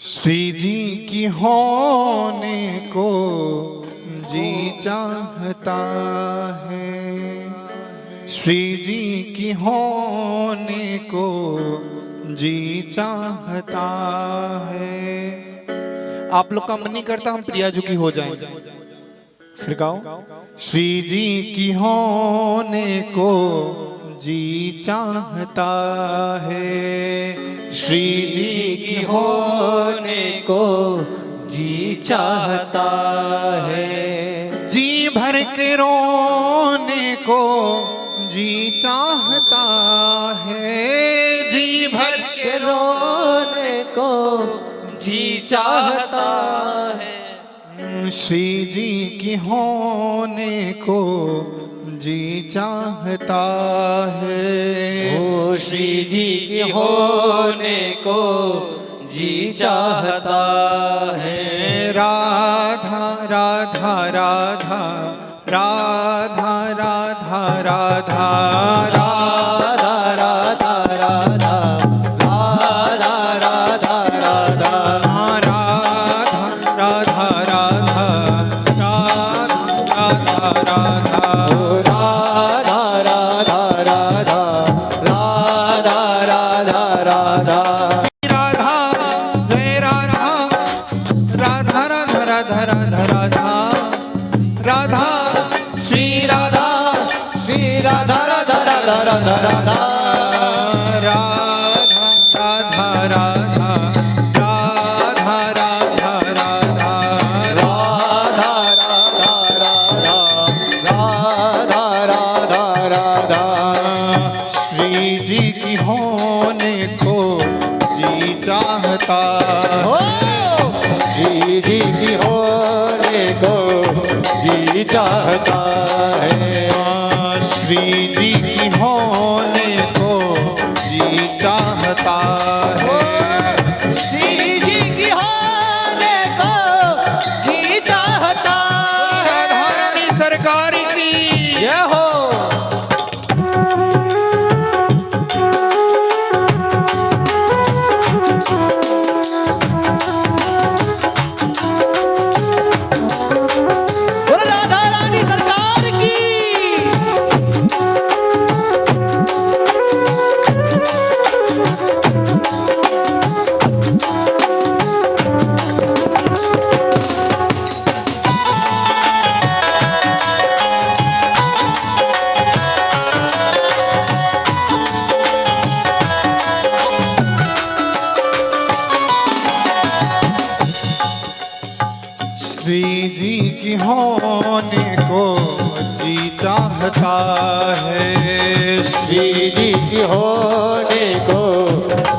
श्री जी की होने को जी चाहता है, श्री जी की होने को जी चाहता है। आप लोग का मन नहीं करता हम प्रिया जी की हो जाएं? फिर गाओ। श्री जी की होने को जी चाहता है, श्री जी की होने को जी चाहता है। जी भर के रोने को जी चाहता है, जी भर के रोने को जी चाहता है। श्री जी की होने को जी चाहता है, ओ श्री जी की होने को जी चाहता है। राधा राधा राधा राधा राधा राधा राधा राधा राधा राधा राधा राधा श्री जी की होने को जी चाहता है, श्री जी की होने को जी चाहता है। श्री जी की होने को जी चाहता है, श्री जी की होने को जी चाहता है। राधारानी सरकार की जय हो। श्री जी की होने को जी चाहता है, श्री जी की होने को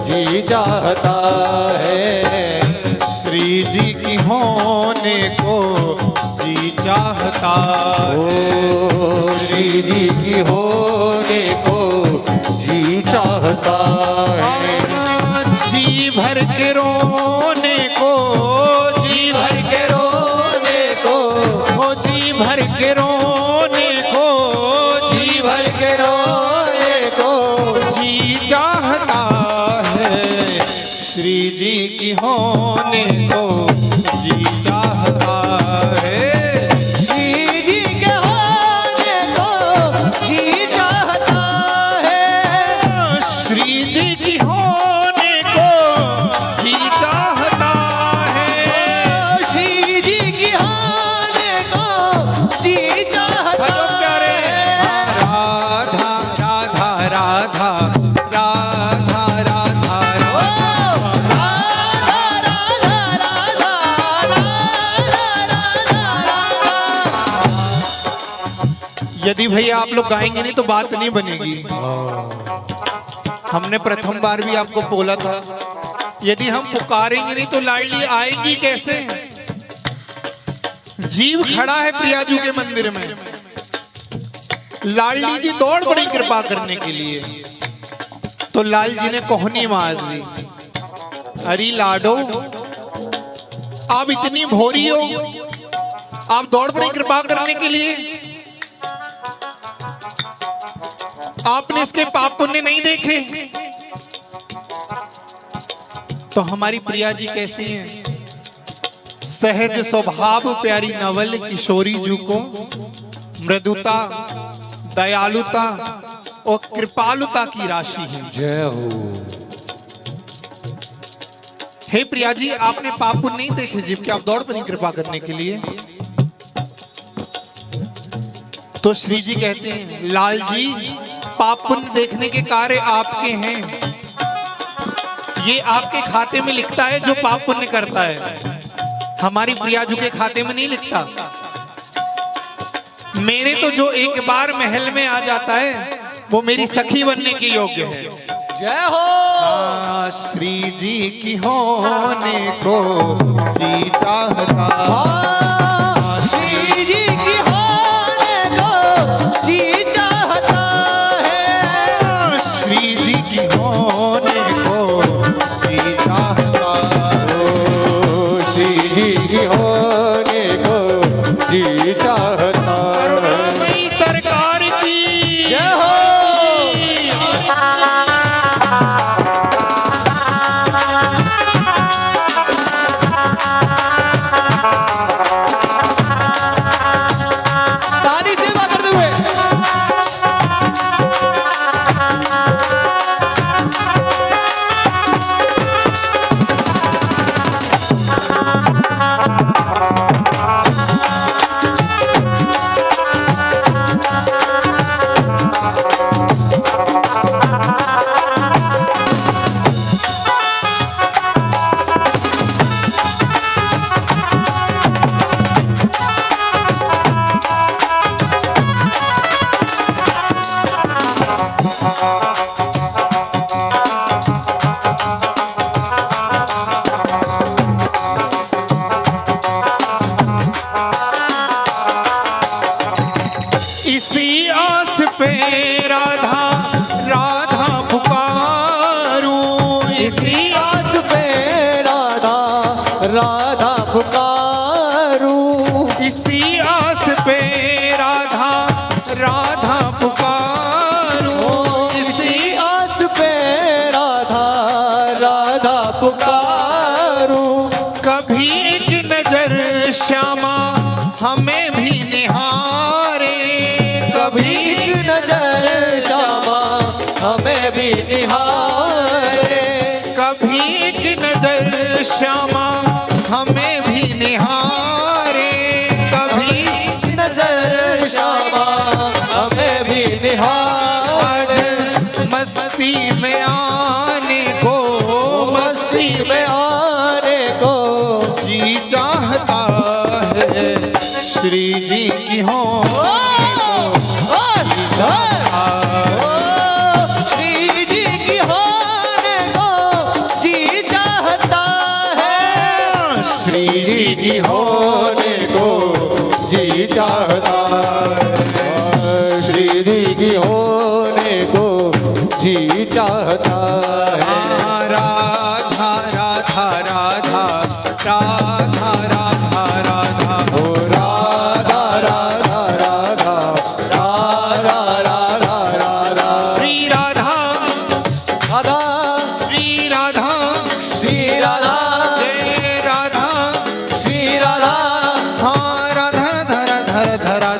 जी चाहता है। श्री जी की होने को जी चाहता है, श्री जी की होने को जी चाहता है। जी भर के रोने को जी भर के रोने को जी भर के रोने को जी भर के रोने को जी चाहता है, श्री जी की होने को जी चाहता है, श्री जी के होने को जी चाहता है। श्री जी की होने को जी चाहता है, श्री जी की होने को जी चाहता प्यारे है। राधा राधा राधा राधा राधा यदि भैया आप लोग गाएंगे नहीं तो बात नहीं बनेगी। हमने प्रथम बार भी आपको बोला था, यदि हम पुकारेंगे नहीं तो लाडली आएगी कैसे? जीव खड़ा है प्रियाजू के मंदिर में, लाडली जी दौड़ पड़ी कृपा करने के लिए, तो लाल जी ने कोहनी मार दी, अरे लाडो आप इतनी भोरी हो, आप दौड़ पड़ी कृपा करने के लिए, आपने इसके पाप पुण्य नहीं देखे? तो हमारी प्रिया जी कैसी हैं? सहज स्वभाव प्यारी नवल किशोरी जू को मृदुता, दयालुता और कृपालुता की राशि है। जय हो। हे प्रिया जी, आपने पाप पुण्य नहीं देखे जबकि आप दौड़ पड़ी कृपा करने के लिए। तो श्री जी कहते हैं, लाल जी पाप पुण्य देखने के कार्य आपके हैं, ये आपके खाते में लिखता है जो पाप पुण्य करता है, हमारी प्रियाजू के खाते में नहीं लिखता। मेरे तो जो एक बार महल में आ जाता है वो मेरी सखी बनने के योग्य है। जय हो। श्री जी की होने को जी चाहता, श्री जी की होने को जी चाहता है, श्री जी की होने को जी चाहता, श्री जी की होने को जी चाहता। करुणामयी सरकार की जय हो। ताली सेवा करते हुए इसी आस पे राधा राधा पुकारूं, इसी आस पे राधा राधा पुकारूं, इसी आस पे राधा राधा पुकारूं, इसी आस पे राधा राधा पुकारूं। कभी एक नजर श्यामा हमें भी निहारे, कभी एक नजर श्यामा हमें भी निहारे, कभी एक नजर श्यामा हमें भी निहारे, कभी नजर श्यामा हमें भी निहारे। आज मस्ती में आने को, मस्ती में आने को जी चाहता है, श्री जी की हो श्री जी की होने को जी चाहता है, श्री जी की होने को जी चाहता है, श्री जी की होने को जी चाहता है। राधा राधा राधा राधा राधा राधा ओ राधा राधा राधा राधा राधा राधा श्री राधा राधा श्री राधा श्री राधा जय राधा श्री राधा हाँ राधा धरा धरा धरा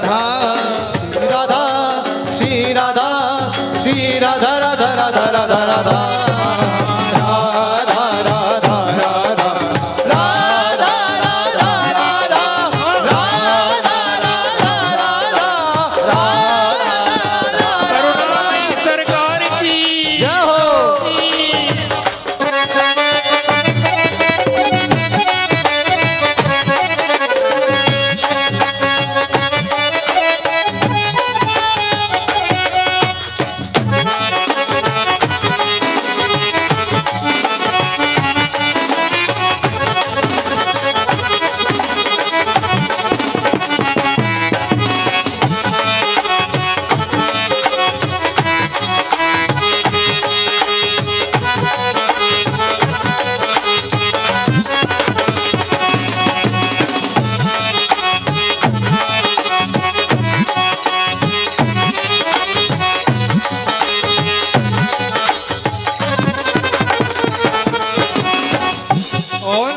और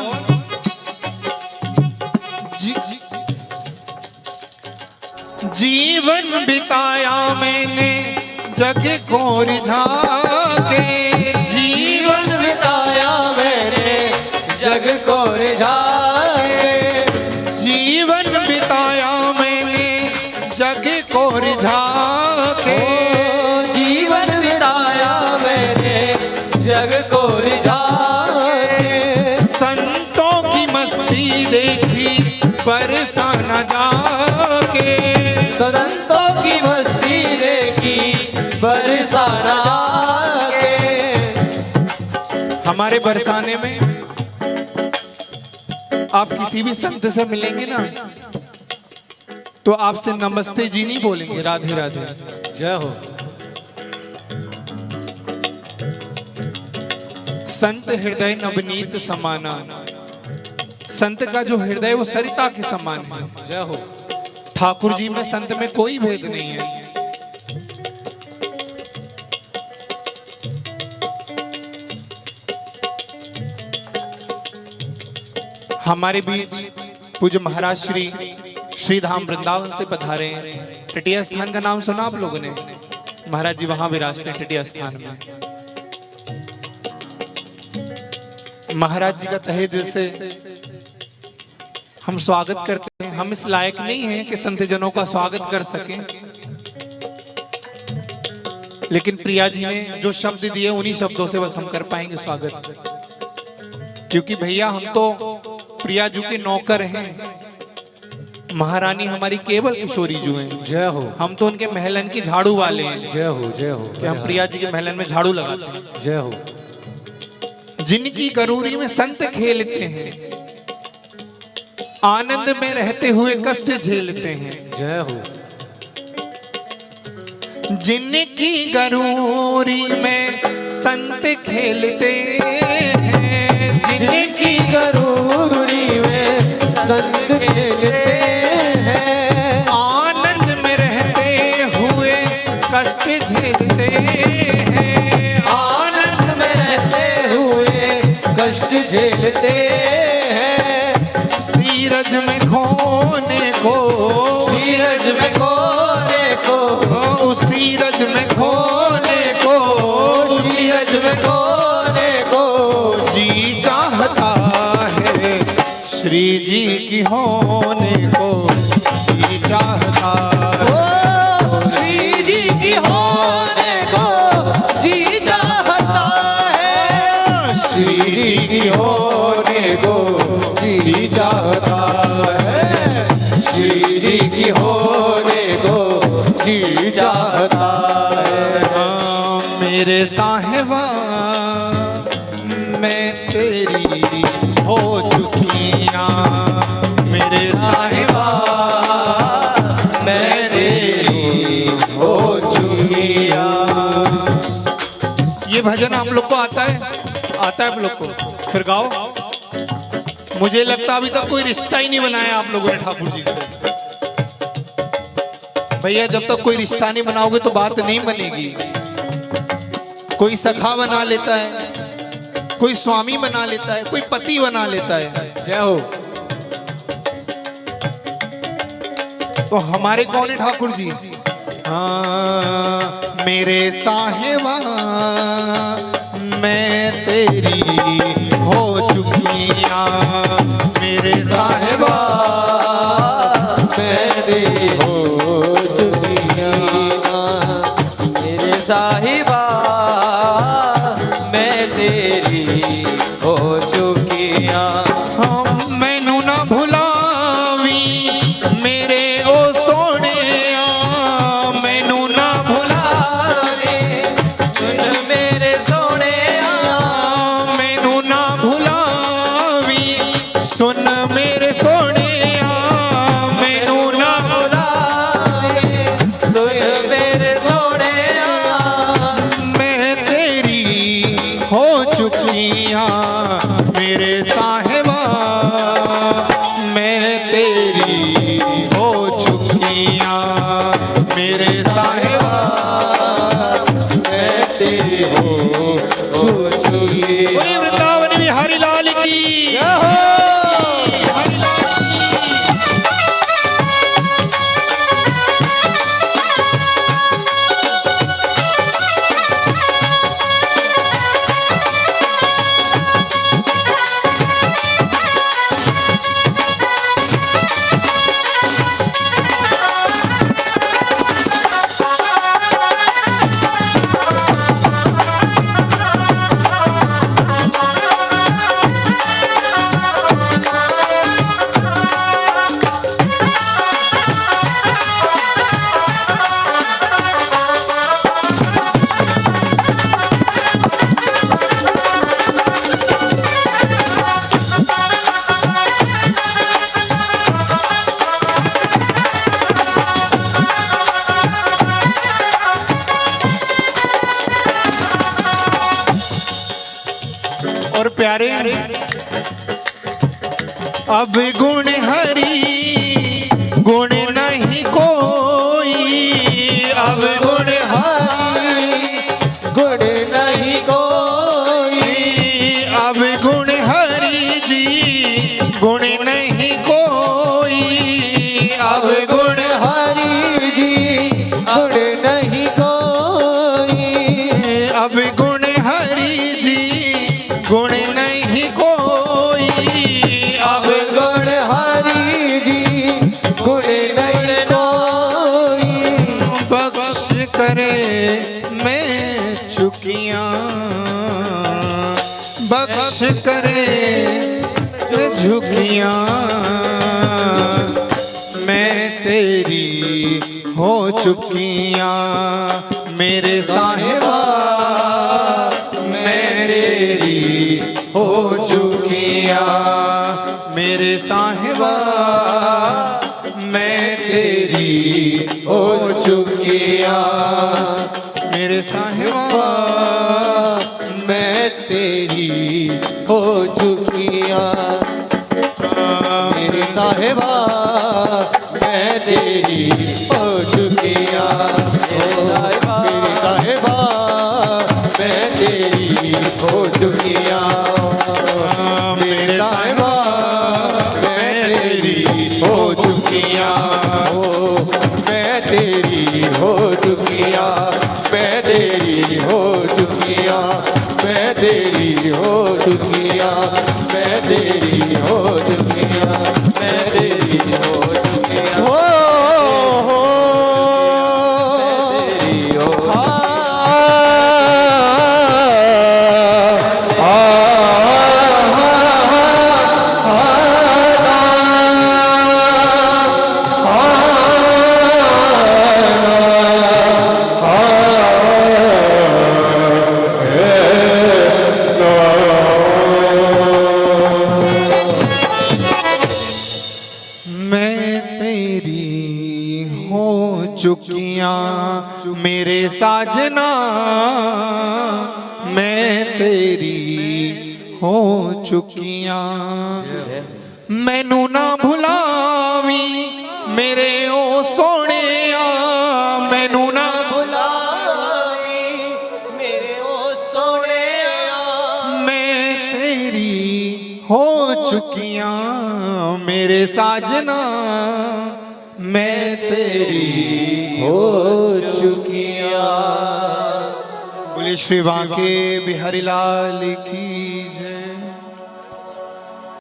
जीवन बिताया मैंने जग को रिझा के, जीवन बिताया मैंने जग को रिझाए, जीवन बिताया मैंने जग को रिझा के, जीवन बिताया मैंने जग को रिझाए। संतों की मस्ती देखी बरसा न जाके, संतों की मस्ती देखी बरसाना के। हमारे बरसाने में आप किसी भी संत से मिलेंगे ना तो आपसे नमस्ते जी नहीं बोलेंगे, राधे राधे। जय हो। संत हृदय नवनीत समाना, संत का जो हृदय वो सरिता के समान है। जय हो। ठाकुर जी में संत में कोई भेद नहीं है। हमारे बीच पूज्य महाराज श्री श्रीधाम वृंदावन से पधारे हैं। तटीय स्थान का नाम सुना आप लोगों ने? महाराज जी वहां विराजते हैं तटीय स्थान में। महाराज जी का तहे दिल से हम स्वागत करते हैं। हम इस लायक नहीं हैं कि संत जनों का स्वागत कर सकें, लेकिन प्रिया जी ने जो शब्द दिए उन्हीं शब्दों से बस हम कर पाएंगे स्वागत। क्योंकि भैया हम तो प्रिया जी के नौकर हैं, महारानी हमारी केवल किशोरी जी हैं। जय हो। हम तो उनके महलन की झाड़ू वाले हैं। जय हो। जय हो। कि हम प्रिया जी के महलन में झाड़ू लगाते हैं। जय हो। जिनकी गरूरी में संत खेलते हैं, आनंद में रहते हुए कष्ट झेलते हैं। जय हो। जिनकी गरूरी में संत खेलते हैं, जिनकी गरूरी में संत खेलते हैं, आनंद में रहते हुए कष्ट झेलते हैं, आनंद में रहते हुए कष्ट झेलते हैं। सीरज में खोने को, सीरज में खोने को, उस सीरज में खोने को, सीरज में खोने को जी चाहता है, श्री जी की होने को जी चाहता है। ओ श्री जी की होने को जी चाहता है, श्री जी की होने को जी चाहता है, श्री जी की होने को जी चाहता है। मेरे साहिबा मैं तेरी हो चुकिया, मेरे साहिबा मैं तेरी हो चुकिया। ये भजन आप लोग को आता है? आता है आप लोग को? फिर गाओ। मुझे लगता अभी तक कोई रिश्ता ही नहीं बनाया आप लोगों ने ठाकुर जी से। भैया जब तक कोई रिश्ता नहीं बनाओगे तो बात नहीं बनेगी। कोई सखा बना लेता है, कोई स्वामी बना लेता है, कोई पति बना लेता है, जय हो। तो हमारे कौन है ठाकुर जी? हाँ, मेरे साहिबा मैं तेरी हो चुकिया, मेरे साहिबा मैं तेरी हो चुकिया, मेरे साहिबा मैं तेरी हो चुकिया। हम मैनू ना भुलावी मेरे ओ सोने, मैनू ना भुलावी सुन मेरे सोने, मैनू ना भुलावी सुन मेरे सोने, मैनू ना सुन मेरे सोने, मैं तेरी हो चुकिया, मेरे साहिबा मैं तेरी हो चुकिया, मेरे साहिबा मैं तेरी हो चुकिया। बोले वृंदावन बिहारी लाल की। अब गुण हरि गुण नहीं कोई, अब गुण हरि गुण नहीं कोई, अब गुण हरि जी गुण नहीं कोई, अब गुण हरि जी गुण नहीं कोई, अब गुण हरि जी गुण नहीं कोई, अब गुण हरि जी गुण नहीं कोई, बख्श करे मैं चुकियां, बख्श करे मैं झुकियां, मैं तेरी हो चुकियां मेरे साहिबा, मैं तेरी हो चुकियां मेरे साहिबा, मैं तेरी हो चुकियां मेरे साहिबा, मैं तेरी हो चुकिया मेरे साहिबा, मैं तेरी हो चुकिया मेरे साहिबा, मैं तेरी हो चुकिया मेरे साहिबा, मैं तेरी हो चुकिया, मैं तेरी हो चुकिया, मैं तेरी हो चुकिया, मैं तेरी हो चुकिया, मैं तेरी हो चुकिया, मैं तेरी हो चुकिया, हो तेरी हो मैं तेरी हो चुकियां मेरे साजना, मैं तेरी हो चुकियां, मैनू ना भुलावी मेरे ओ सोहणिया, मैनू ना भुलावी मेरे ओ सोहणिया, मैं तेरी हो चुकियां मेरे साजना, मैं तेरी हो चुकिया। बोले श्री बांके बिहारी लाल की